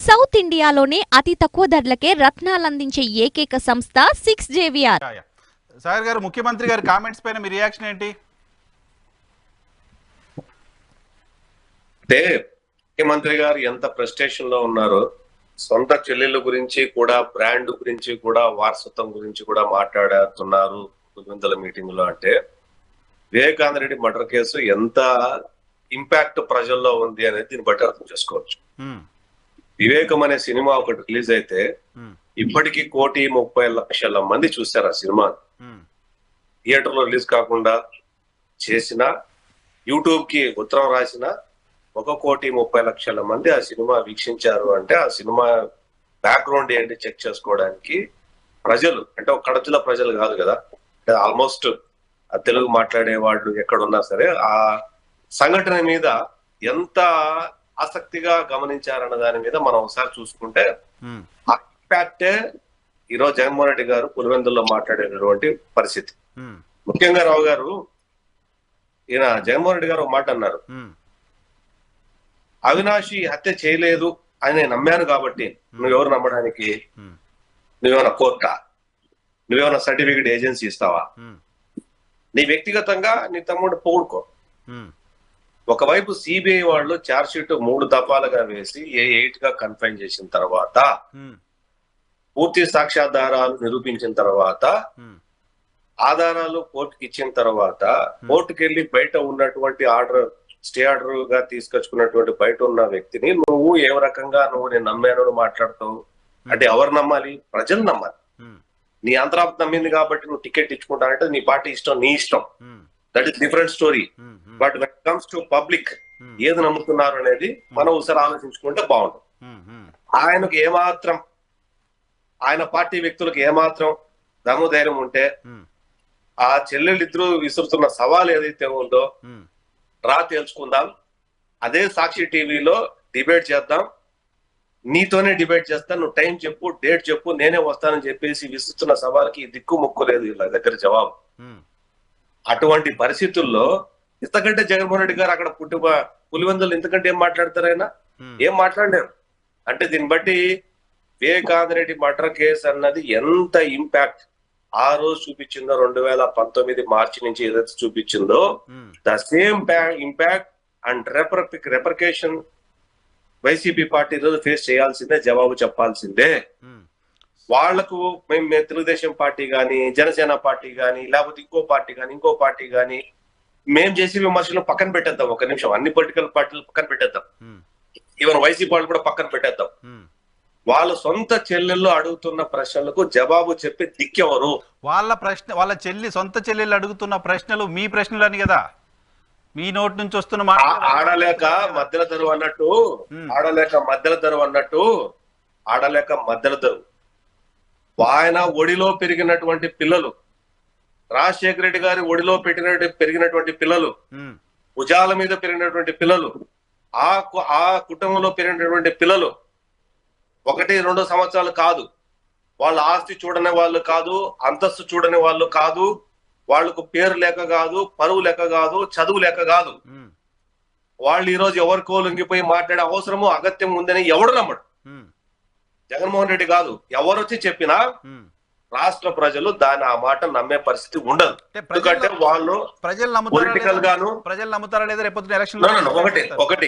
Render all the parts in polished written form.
South ఇండియాలోనే అతి తక్కువ ధరలకే రత్నాలందించే ఏకైక సంస్థ 6JVR. సాగర్ గారు, ముఖ్యమంత్రి గారి కామెంట్స్ పైన మీ రియాక్షన్ ఏంటి? అంటే ముఖ్యమంత్రి గారు ఎంత ప్రెస్టేషన్ లో ఉన్నారో, సొంత చెల్లెళ్ళ గురించి కూడా, బ్రాండ్ గురించి కూడా, వారసత్వం గురించి కూడా మాట్లాడుతున్నారు పులివెందుల మీటింగ్ లో. అంటే వివేకానంద రెడ్డి మర్డర్ కేసు ఎంత ఇంపాక్ట్ ప్రజల్లో ఉంది అనేది దీన్ని బట్టి అర్థం చేసుకోవచ్చు. వివేకం అనే సినిమా ఒకటి రిలీజ్ అయితే ఇప్పటికీ 1,30,00,000 మంది చూశారు ఆ సినిమా. థియేటర్ లో రిలీజ్ కాకుండా చేసిన, యూట్యూబ్ కి ఉత్తరం రాసిన 1,30,00,000 మంది ఆ సినిమా వీక్షించారు. అంటే ఆ సినిమా బ్యాక్గ్రౌండ్ ఏంటి చెక్ చేసుకోవడానికి ప్రజలు, అంటే ఒక కడప జిల్లా ప్రజలు కాదు కదా, ఆల్మోస్ట్ తెలుగు మాట్లాడే వాళ్ళు ఎక్కడున్నా సరే ఆ సంఘటన మీద ఎంత ఆసక్తిగా గమనించారన్న దాని మీద మనం ఒకసారి చూసుకుంటే ఆ ఇంపాక్టే ఈరోజు జగన్మోహన్ రెడ్డి గారు పులివెందుల్లో మాట్లాడేటటువంటి పరిస్థితి. ముఖ్యంగా రావు గారు, ఈయన జగన్మోహన్ రెడ్డి గారు ఒక మాట అన్నారు, అవినాషి హత్య చేయలేదు అని నేను నమ్మాను కాబట్టి నువ్వెవరు నమ్మడానికి? నువ్వేమైనా కోర్టా? నువ్వేమైనా సర్టిఫికేట్ ఏజెన్సీ ఇస్తావా? నీ వ్యక్తిగతంగా నీ తమ్ముడు పోగొడుకో. ఒకవైపు సిబిఐ వాళ్ళు ఛార్జ్ షీట్ 3 దఫాలుగా వేసి A8 గా కన్ఫైన్ చేసిన తర్వాత, పూర్తి సాక్ష్యాధారాలు నిరూపించిన తర్వాత, ఆధారాలు కోర్టుకి ఇచ్చిన తర్వాత, కోర్టుకి వెళ్ళి బయట ఉన్నటువంటి స్టే ఆర్డర్ గా తీసుకొచ్చుకున్నటువంటి బయట ఉన్న వ్యక్తిని నువ్వు ఏ రకంగా నేను నమ్మాను మాట్లాడతావు అంటే ఎవరు నమ్మాలి? ప్రజలు నమ్మాలి. నీ అంతరాత్మ నమ్మింది కాబట్టి నువ్వు టికెట్ ఇచ్చుకుంటానంటే నీ పార్టీ ఇష్టం, నీ ఇష్టం. That is different story. But when it comes to public ఏది నమ్ముతున్నారు అనేది మనం ఒకసారి ఆలోచించుకుంటే బాగుంటుంది. ఆయనకు ఏమాత్రం, ఆయన పార్టీ వ్యక్తులకు ఏమాత్రం దమ్ముధైర్యం ఉంటే ఆ చెల్లెళ్ళిద్దరూ విసురుతున్న సవాల్ ఏదైతే ఉందో రా తేల్చుకుందాం, అదే సాక్షి టీవీలో డిబేట్ చేద్దాం, నీతోనే డిబేట్ చేస్తా, నువ్వు టైం చెప్పు, డేట్ చెప్పు, నేనే వస్తానని చెప్పేసి విసురుతున్న సవాల్కి దిక్కు ముక్కు లేదు వీళ్ళ దగ్గర జవాబు. అటువంటి పరిస్థితుల్లో ఇంతకంటే జగన్మోహన్ రెడ్డి గారు అక్కడ పులివెందులు ఇంతకంటే ఏం మాట్లాడతారైనా? ఏం మాట్లాడారు అంటే దీన్ని బట్టి వివేకానంద రెడ్డి మర్డర్ కేసు అన్నది ఎంత ఇంపాక్ట్ ఆ రోజు చూపించిందో, 2019 మార్చి నుంచి ఏదైతే చూపించిందో, the same impact and repercussion YCP party రోజు ఫేస్ చేయాల్సిందే, జవాబు చెప్పాల్సిందే. వాళ్లకు మేము తెలుగుదేశం పార్టీ గాని, జనసేన పార్టీ గాని, లేకపోతే ఇంకో పార్టీ గాని మేము చేసే విమర్శలు పక్కన పెట్టేద్దాం. ఒక నిమిషం, అన్ని పొలిటికల్ పార్టీలు పక్కన పెట్టేద్దాం, ఈవెన్ వైసీపీ వాళ్ళు కూడా పక్కన పెట్టేద్దాం. వాళ్ళ సొంత చెల్లెళ్ళు అడుగుతున్న ప్రశ్నలకు జవాబు చెప్పి దిక్కెవరు? వాళ్ళ సొంత చెల్లెళ్ళు అడుగుతున్న ప్రశ్నలు మీ ప్రశ్నలు అని కదా, మీ నోటి నుంచి వస్తున్న మాట. ఆడలేక మధ్యల దరువు అన్నట్టు, ఆడలేక మధ్యల దరువు. ఆయన ఒడిలో పెరిగినటువంటి పిల్లలు, రాజశేఖర రెడ్డి గారి ఒడిలో పెరిగినటువంటి పిల్లలు, భుజాల మీద పెరిగినటువంటి పిల్లలు, ఆ కుటుంబంలో పెరిగినటువంటి పిల్లలు 1-2 సంవత్సరాలు కాదు, వాళ్ళ ఆస్తి చూడని వాళ్ళు కాదు, అంతస్తు చూడని వాళ్ళు కాదు, వాళ్లకు పేరు లేక కాదు, పరువు లేక కాదు, చదువు లేక కాదు, వాళ్ళు ఈరోజు ఎవరికో లొంగిపోయి మాట్లాడే అవసరము అగత్యం ఉందని ఎవడు నమ్మడు. జగన్మోహన్ రెడ్డి కాదు, ఎవరు వచ్చి చెప్పినా రాష్ట్ర ప్రజలు ఆ మాట నమ్మే పరిస్థితి ఉండదు. ఎందుకంటే వాళ్ళు పొలిటికల్ గాను, ఒకటి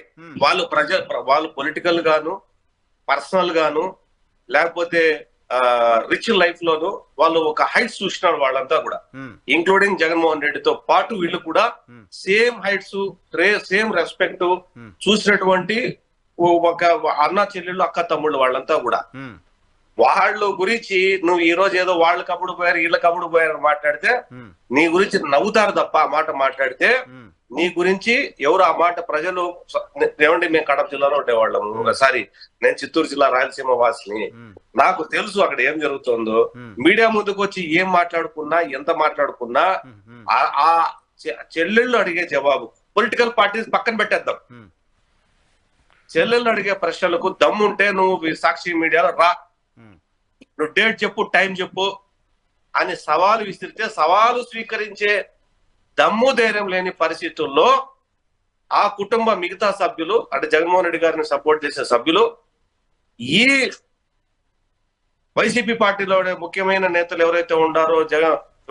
వాళ్ళు పొలిటికల్ గాను, పర్సనల్ గాను, లేకపోతే రిచ్ లైఫ్ లోను వాళ్ళు ఒక హైట్స్ చూసినారు వాళ్ళంతా కూడా, ఇంక్లూడింగ్ జగన్మోహన్ రెడ్డితో పాటు వీళ్ళు కూడా సేమ్ హైట్స్, సేమ్ రెస్పెక్ట్ చూసినటువంటి ఒక అన్న చెల్లెళ్ళు, అక్క తమ్ముళ్ళు వాళ్ళంతా కూడా. వాళ్ళు గురించి నువ్వు ఈ రోజు ఏదో వాళ్ళ కబుడు పోయారు, వీళ్ళ కబుడు పోయారు మాట్లాడితే నీ గురించి నవ్వుతారు తప్ప ఆ మాట మాట్లాడితే నీ గురించి ఎవరు ఆ మాట ప్రజలు ఏమండి, మేము కడప జిల్లాలో ఉండేవాళ్ళము, సారీ నేను చిత్తూరు జిల్లా రాయలసీమ వాసిని, నాకు తెలుసు అక్కడ ఏం జరుగుతుందో. మీడియా ముందుకు వచ్చి ఏం మాట్లాడుకున్నా, ఎంత మాట్లాడుకున్నా ఆ చెల్లెళ్ళు అడిగే జవాబు పొలిటికల్ పార్టీస్ పక్కన పెట్టేద్దాం. చెల్లెళ్ళు అడిగే ప్రశ్నలకు దమ్ముంటే నువ్వు సాక్షి మీడియాలో రా, నువ్వు డేట్ చెప్పు, టైం చెప్పు అని సవాలు విసిరితే సవాలు స్వీకరించే దమ్ము ధైర్యం లేని పరిస్థితుల్లో ఆ కుటుంబ మిగతా సభ్యులు, అంటే జగన్మోహన్ రెడ్డి గారిని సపోర్ట్ చేసే సభ్యులు ఈ వైసీపీ పార్టీలో ముఖ్యమైన నేతలు ఎవరైతే ఉన్నారో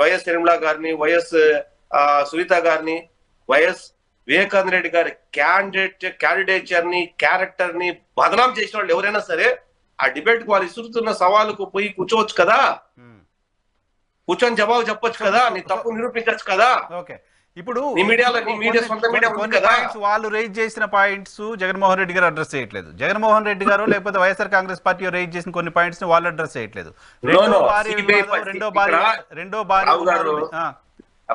వైఎస్ నిర్మలా గారిని, వైఎస్ సునీత గారిని, వైఎస్ వివేకానంద రెడ్డి గారి క్యాండిడేచర్ ని, క్యారెక్టర్ ని బదనాం చేసిన వాళ్ళు ఎవరైనా సరే ఆ డిబేట్ కు వాళ్ళు ఇసురుతున్న సవాలుకు పోయి కూర్చోవచ్చు కదా, కూర్చొని జవాబు చెప్పొచ్చు కదా, నీ తప్పు నిరూపించచ్చు కదా. ఓకే, ఇప్పుడు వాళ్ళు రైజ్ చేసిన పాయింట్స్ జగన్మోహన్ రెడ్డి గారు అడ్రస్ చేయట్లేదు. జగన్మోహన్ రెడ్డి గారు లేకపోతే వైఎస్ఆర్ కాంగ్రెస్ పార్టీ రైజ్ చేసిన కొన్ని పాయింట్స్ ని వాళ్ళు అడ్రస్ చేయట్లేదు.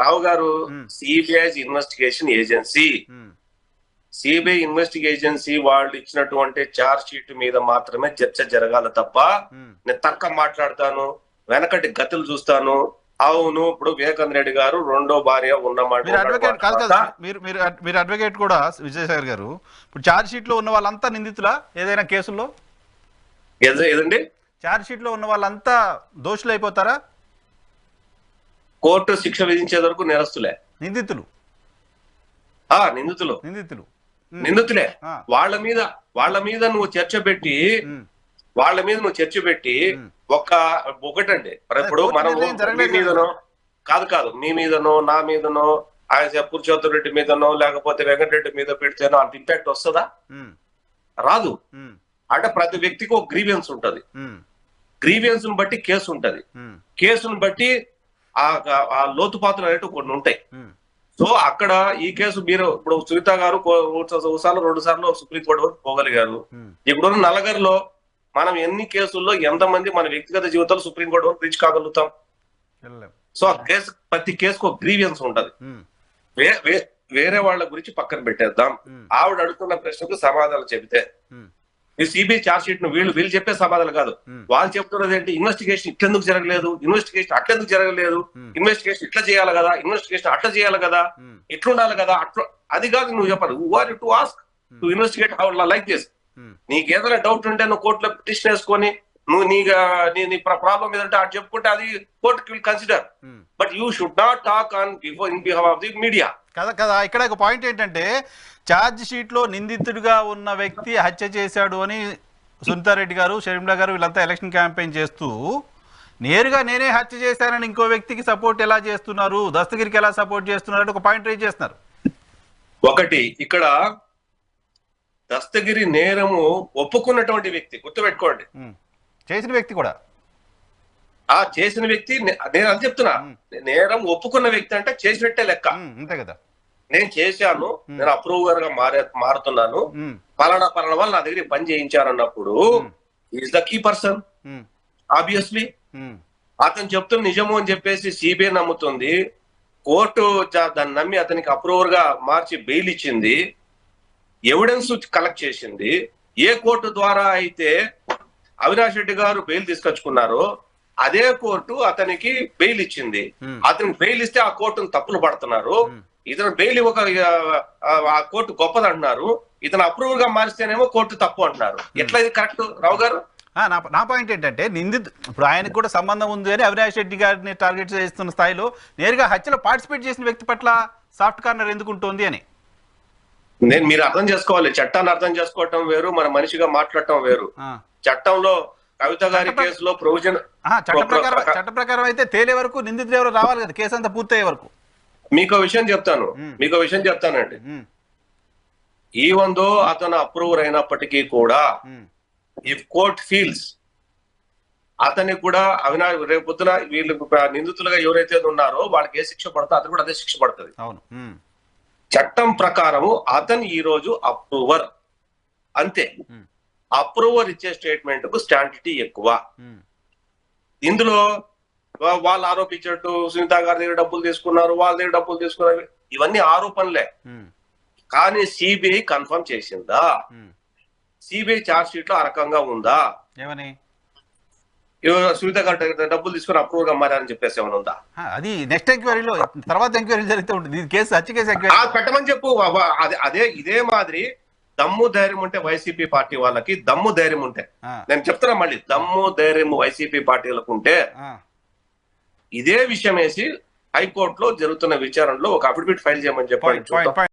రావు గారు సిబిఐ ఇన్వెస్టిగేషన్ ఏజెన్సీ, సిబిఐ ఇన్వెస్టిగేషన్సీ వాళ్ళు ఇచ్చినటువంటి చార్జ్ షీట్ మీద మాత్రమే చర్చ జరగాలి తప్ప నేను తర్కం మాట్లాడతాను, వెనకటి గతులు చూస్తాను. అవును, ఇప్పుడు వివేకానంద రెడ్డి గారు రెండో భార్య ఉన్నమాట. మీరు అడ్వకేట్ కూడా విజయసాగర్ గారు, ఇప్పుడు చార్జ్ షీట్ లో ఉన్న వాళ్ళంతా నిందితులా ఏదైనా కేసుల్లో? ఏదండి, చార్జ్ షీట్ లో ఉన్న వాళ్ళంతా దోషులు అయిపోతారా? కోర్టు శిక్ష విధించే వరకు నేరస్తులే, నిందితులే వాళ్ళ మీద నువ్వు చర్చ పెట్టి ఒకటండి. ఇప్పుడు మనం మీ మీదనో కాదు మీ మీదనో నా మీదనో ఆయన పురుషోత్తమ రెడ్డి మీదనో లేకపోతే వెంకటరెడ్డి మీద పెడితేనో అంత ఇంపాక్ట్ వస్తుందా? రాదు. అంటే ప్రతి వ్యక్తికి ఒక గ్రీవియన్స్ ఉంటది, గ్రీవియన్స్ ను బట్టి కేసు ఉంటది, కేసును బట్టి ఆ లోతుపాతులు అనేవి కొన్ని ఉంటాయి. సో అక్కడ ఈ కేసు మీరు ఇప్పుడు సునీత గారు 2 సార్లు సుప్రీంకోర్టు వరకు పోగలిగారు. ఇప్పుడున్న నలగరిలో మనం ఎన్ని కేసుల్లో ఎంతమంది మన వ్యక్తిగత జీవితాలు సుప్రీంకోర్టు వరకు రీచ్ కాగలుగుతాం? సో ఆ కేసు, ప్రతి కేసుకు ఒక గ్రీవియన్స్ ఉంటది. వేరే వాళ్ళ గురించి పక్కన పెట్టేద్దాం. ఆవిడ అడుగుతున్న ప్రశ్నకు సమాధానం చెబితే ఈ సిబిఐ చార్జ్ షీట్ ను వీళ్ళు చెప్పే సమాధానం కాదు. వాళ్ళు చెప్తున్నది ఏంటి? ఇన్వెస్టిగేషన్ ఇట్లెందుకు జరగలేదు, ఇన్వెస్టిగేషన్ అట్లెందుకు జరగలేదు, ఇన్వెస్టిగేషన్ ఇట్లా చేయాలి కదా, ఇన్వెస్టిగేషన్ అట్లా చేయాలి కదా, ఇట్లుండాలి కదా, అట్లా. అది కాదు నువ్వు చెప్పాలి. Who are you to ask to investigate how like this? నీకు ఏదైనా డౌట్ ఉంటే నువ్వు కోర్టులో పిటిషన్ వేసుకొని నువ్వు నీ ప్రాబ్లం ఏదంటే అది చెప్పుకుంటే అది కోర్టుకి will consider. But you should not talk on in behalf of the media. కదా ఇక్కడ ఒక పాయింట్ ఏంటంటే, ఛార్జ్ షీట్ లో నిందితుడిగా ఉన్న వ్యక్తి హత్య చేశాడు అని సునీతారెడ్డి గారు, షర్మిలా గారు వీళ్ళంతా ఎలక్షన్ క్యాంపెయిన్ చేస్తూ నేరుగా నేనే హత్య చేశానని ఇంకో వ్యక్తికి సపోర్ట్ ఎలా చేస్తున్నారు, దస్తగిరికి ఎలా సపోర్ట్ చేస్తున్నారు అంటే ఒక పాయింట్ రైజ్ చేస్తున్నారు. ఒకటి, ఇక్కడ దస్తగిరి నేరము ఒప్పుకున్నటువంటి వ్యక్తి, గుర్తుపెట్టుకోండి, చేసిన వ్యక్తి కూడా చేసిన వ్యక్తి. నేను అది చెప్తున్నా, నేరం ఒప్పుకున్న వ్యక్తి అంటే చేసినట్టే లెక్క. అంతే కదా, నేను చేశాను, నేను అప్రూవర్ గా మారుతున్నాను, పలానా వల్ల నా దగ్గర పని చేయించారన్నప్పుడు is the key person. Obviously అతను చెప్తున్న నిజము అని చెప్పేసి సిబిఐ నమ్ముతుంది, కోర్టు దాన్ని నమ్మి అతనికి అప్రూవర్ గా మార్చి బెయిల్ ఇచ్చింది, ఎవిడెన్స్ కలెక్ట్ చేసింది. ఏ కోర్టు ద్వారా అయితే అవినాష్ రెడ్డి గారు బెయిల్ తీసుకొచ్చుకున్నారో అదే కోర్టు అతనికి బెయిల్ ఇచ్చింది. అతనికి బెయిల్ ఇస్తే ఆ కోర్టును తప్పులు పడుతున్నారు. ఇతను బెయిల్ ఒక ఆ కోర్టు గొప్పది అంటున్నారు, ఇతను అప్రూవల్ గా మారిస్తేనేమో కోర్టు తప్పు అంటున్నారు. ఎట్లా ఇది కరెక్ట్ రావు గారు? నా పాయింట్ ఏంటంటే, ఇప్పుడు ఆయనకు కూడా సంబంధం ఉంది అని అవినాష్ రెడ్డి గారిని టార్గెట్ చేస్తున్న స్థాయిలో నేరుగా హత్యలో పార్టిసిపేట్ చేసిన వ్యక్తి పట్ల సాఫ్ట్ కార్నర్ ఎందుకు ఉంటుంది అని మీరు అర్థం చేసుకోవాలి. చట్టాన్ని అర్థం చేసుకోవటం వేరు, మన మనిషిగా మాట్లాడటం వేరు. చట్టంలో కవిత గారి కేసులో ప్రొవిజన్ చట్ట ప్రకారం అయితే తేలే వరకు నిందితులు ఎవరు రావాలి కదా, కేసు అంతా పూర్తయ్యే వరకు. మీకో విషయం చెప్తానండి. ఈవెన్ దో అతను అప్రూవర్ అయినప్పటికీ కూడా ఇఫ్ కోర్ట్ ఫీల్స్ అతనికి కూడా అవినాష్ రేపు పొద్దున వీళ్ళు నిందితులుగా ఎవరైతే ఉన్నారో వాళ్ళకి ఏ శిక్ష పడుతుందో అతను కూడా అదే శిక్ష పడుతుంది. చట్టం ప్రకారము అతను ఈ రోజు అప్రూవర్, అంతే. అప్రూవర్ ఇచ్చే స్టేట్మెంట్ కు స్టాండిటీ ఎక్కువ. ఇందులో వాళ్ళు ఆరోపించినట్టు సునీత గారి దగ్గర డబ్బులు తీసుకున్నారు, వాళ్ళ దగ్గర డబ్బులు తీసుకున్నారు, ఇవన్నీ ఆరోపణలే. కానీ సిబిఐ కన్ఫర్మ్ చేసిందా? సిబిఐ చార్జ్ షీట్ లో ఆ రకంగా ఉందా? ఏమని సునీత గారు డబ్బులు తీసుకుని అప్రూవల్ గా మారని చెప్పేసి ఏమైనా ఉందా? అది నెక్స్ట్ ఎంక్వైరీలో, తర్వాత ఎంక్వైరీ జరిగితే ఉంటుంది. కేసు హత్య కేసు పెట్టమని చెప్పు. ఇదే మాదిరి దమ్ము ధైర్యం ఉంటే వైసీపీ పార్టీ వాళ్ళకి, దమ్ము ధైర్యం ఉంటే, నేను చెప్తున్నా మళ్ళీ, దమ్ము ధైర్యం వైసీపీ పార్టీలకు ఉంటే ఇదే విషయం వేసి హైకోర్టులో జరుగుతున్న విచారణలో ఒక అఫిడవిట్ ఫైల్ చేయమని చెప్పండి.